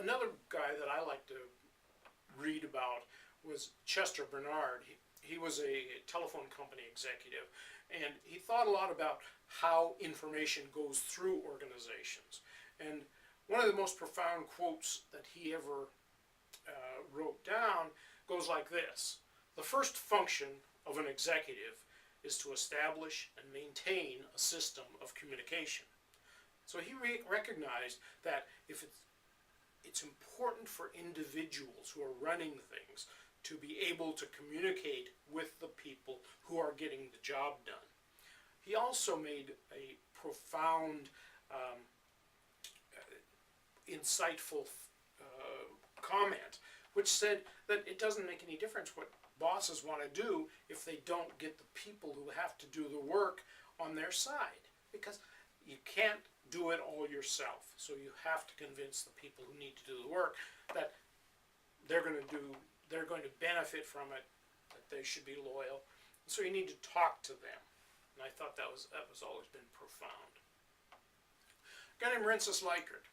Another guy that I like to read about was Chester Bernard. He was a telephone company executive, and he thought a lot about how information goes through organizations. And one of the most profound quotes that he ever wrote down goes like this: the first function of an executive is to establish and maintain a system of communication. So he recognized that if it's important for individuals who are running things to be able to communicate with the people who are getting the job done. He also made a profound, insightful comment, which said that it doesn't make any difference what bosses want to do if they don't get the people who have to do the work on their side, because you can't do it all yourself. So you have to convince the people who need to do the work that they're going to benefit from it, that they should be loyal. So you need to talk to them. And I thought that was always been profound. A guy named Rensis Likert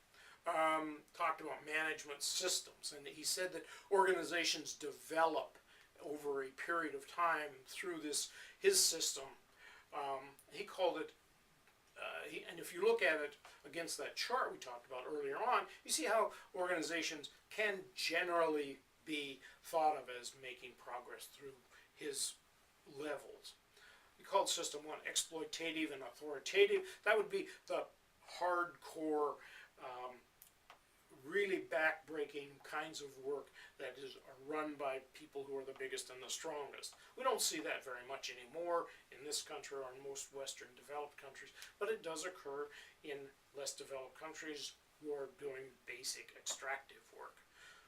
talked about management systems, and he said that organizations develop over a period of time through his system. He called it, and if you look at it against that chart we talked about earlier on, you see how organizations can generally be thought of as making progress through his levels. He called system one exploitative and authoritative. That would be the hardcore, really back-breaking kinds of work that are run by people who are the biggest and the strongest. We don't see that very much anymore in this country or in most Western developed countries, but it does occur in less developed countries who are doing basic extractive work.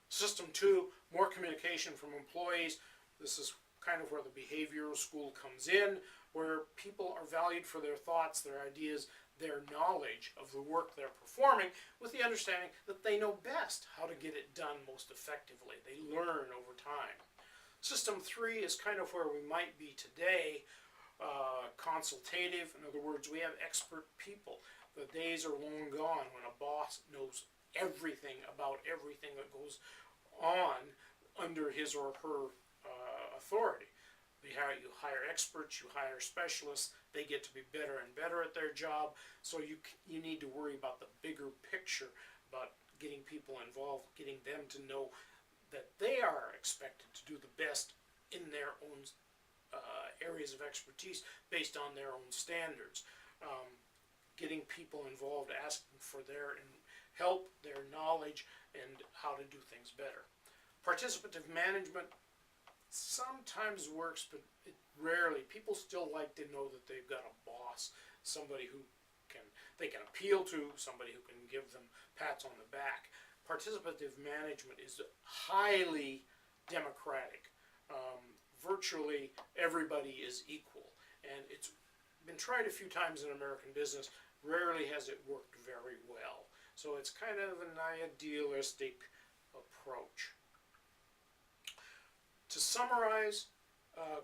System two, more communication from employees. This is kind of where the behavioral school comes in, where people are valued for their thoughts, their ideas, their knowledge of the work they're performing, with the understanding that they know best how to get it done most effectively. They learn over time. System three is kind of where we might be today, consultative. In other words, we have expert people. The days are long gone when a boss knows everything about everything that goes on under his or her authority. You hire experts, you hire specialists, they get to be better and better at their job, so you need to worry about the bigger picture, about getting people involved, getting them to know that they are expected to do the best in their own areas of expertise based on their own standards. Getting people involved, asking for their help, their knowledge, and how to do things better. Participative management sometimes works, but rarely. People still like to know that they've got a boss, somebody who they can appeal to, somebody who can give them pats on the back. Participative management is highly democratic. Virtually everybody is equal, and it's been tried a few times in American business. Rarely has it worked very well. So it's kind of an idealistic approach. To summarize,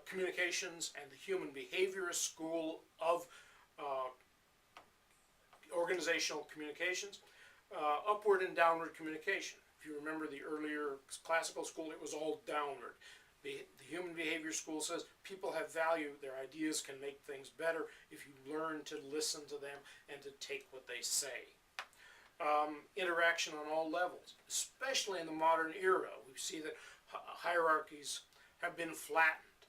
communications and the human behaviorist school of organizational communications, upward and downward communication. If you remember the earlier classical school, it was all downward. The human behavior school says people have value, their ideas can make things better if you learn to listen to them and to take what they say. Interaction on all levels, especially in the modern era. We see that hierarchies have been flattened.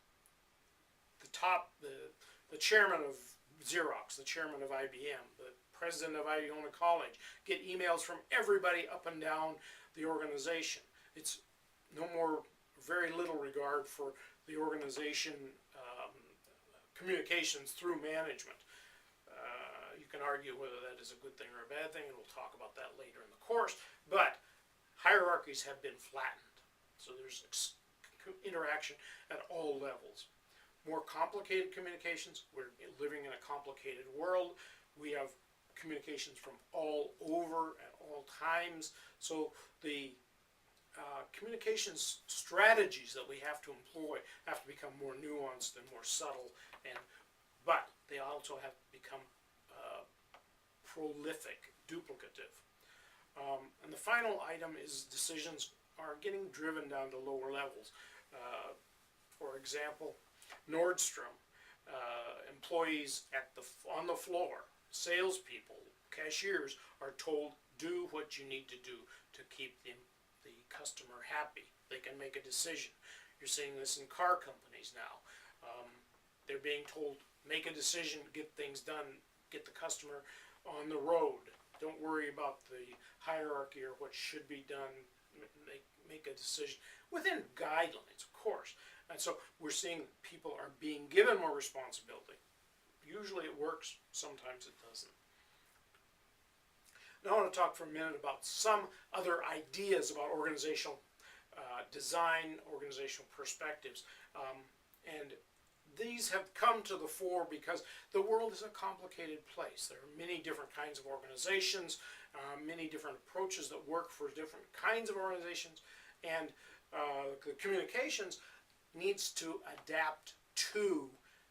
The chairman of Xerox, the chairman of IBM, the president of Iona College get emails from everybody up and down the organization. It's no more, very little regard for the organization communications through management. You can argue whether that is a good thing or a bad thing, and we'll talk about that later in the course, but hierarchies have been flattened. So there's interaction at all levels. More complicated communications. We're living in a complicated world. We have communications from all over at all times. So the communications strategies that we have to employ have to become more nuanced and more subtle, but they also have to become prolific, duplicative. And the final item is decisions are getting driven down to lower levels. For example, Nordstrom, employees on the floor, salespeople, cashiers are told, do what you need to do to keep the customer happy. They can make a decision. You're seeing this in car companies now. They're being told, make a decision, get things done, get the customer on the road. Don't worry about the hierarchy or what should be done. Make a decision within guidelines, of course. And so we're seeing people are being given more responsibility. Usually it works, sometimes it doesn't. Now I want to talk for a minute about some other ideas about organizational design, organizational perspectives. And these have come to the fore because the world is a complicated place. There are many different kinds of organizations, many different approaches that work for different kinds of organizations, and the communications needs to adapt to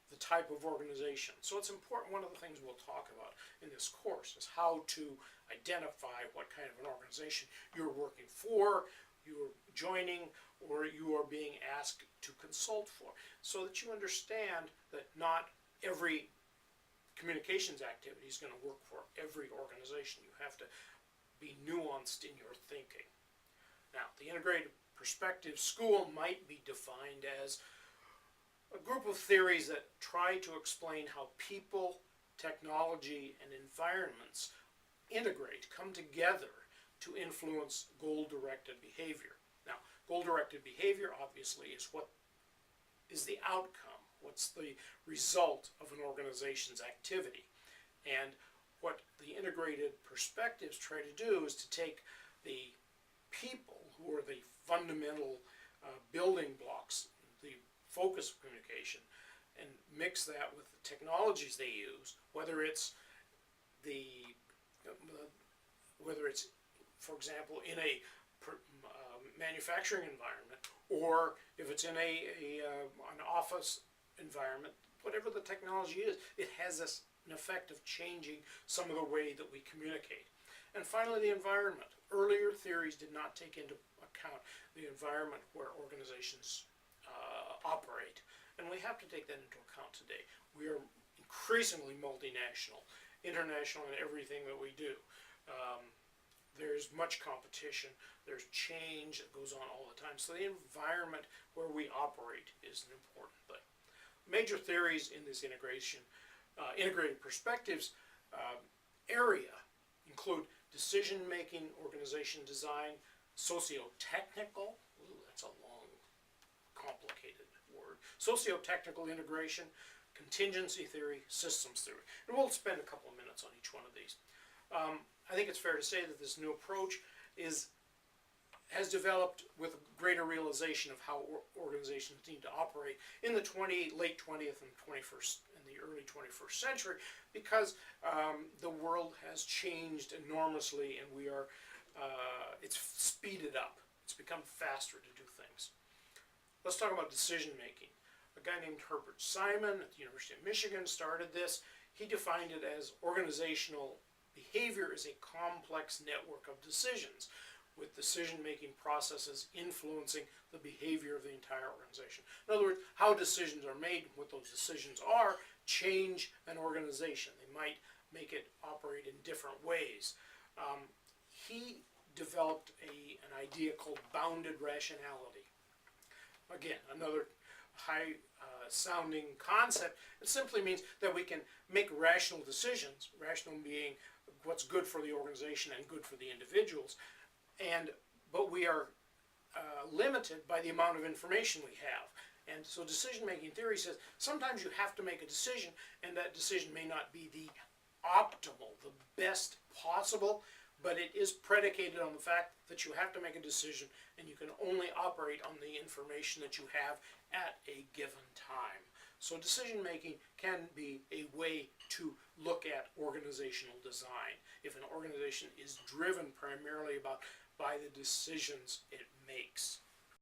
the type of organization. So it's important, one of the things we'll talk about in this course is how to identify what kind of an organization you're working for, you're joining, or you are being asked to consult for, so that you understand that not every communications activity is going to work for every organization. You have to be nuanced in your thinking. Now, the Integrated Perspective School might be defined as a group of theories that try to explain how people, technology, and environments integrate, come together to influence goal-directed behavior. Now, goal-directed behavior obviously is what is the outcome, what's the result of an organization's activity. And what the integrated perspectives try to do is to take the people who are the fundamental building blocks, the focus of communication, and mix that with the technologies they use, whether it's for example, in a manufacturing environment, or if it's in an office environment, whatever the technology is, it has an effect of changing some of the way that we communicate. And finally, the environment. Earlier theories did not take into account the environment where organizations operate, and we have to take that into account today. We are increasingly multinational, international in everything that we do. There's much competition, there's change that goes on all the time, so the environment where we operate is an important thing. Major theories in this integrated perspectives area include decision-making, organization design, socio-technical, that's a long, complicated word, socio-technical integration, contingency theory, systems theory. And we'll spend a couple of minutes on each one of these. I think it's fair to say that this new approach has developed with a greater realization of how organizations need to operate in the late 20th and 21st and the early 21st century, because the world has changed enormously, and it's speeded up. It's become faster to do things. Let's talk about decision making. A guy named Herbert Simon at the University of Michigan started this. He defined it as organizational behavior is a complex network of decisions, with decision-making processes influencing the behavior of the entire organization. In other words, how decisions are made, what those decisions are, change an organization. They might make it operate in different ways. He developed an idea called bounded rationality. Again, another high-sounding concept. It simply means that we can make rational decisions, rational being what's good for the organization and good for the individuals, but we are limited by the amount of information we have. And so decision-making theory says sometimes you have to make a decision, and that decision may not be the optimal, the best possible, but it is predicated on the fact that you have to make a decision, and you can only operate on the information that you have at a given time. So decision-making can be a way to look at organizational design. If an organization is driven primarily by the decisions it makes.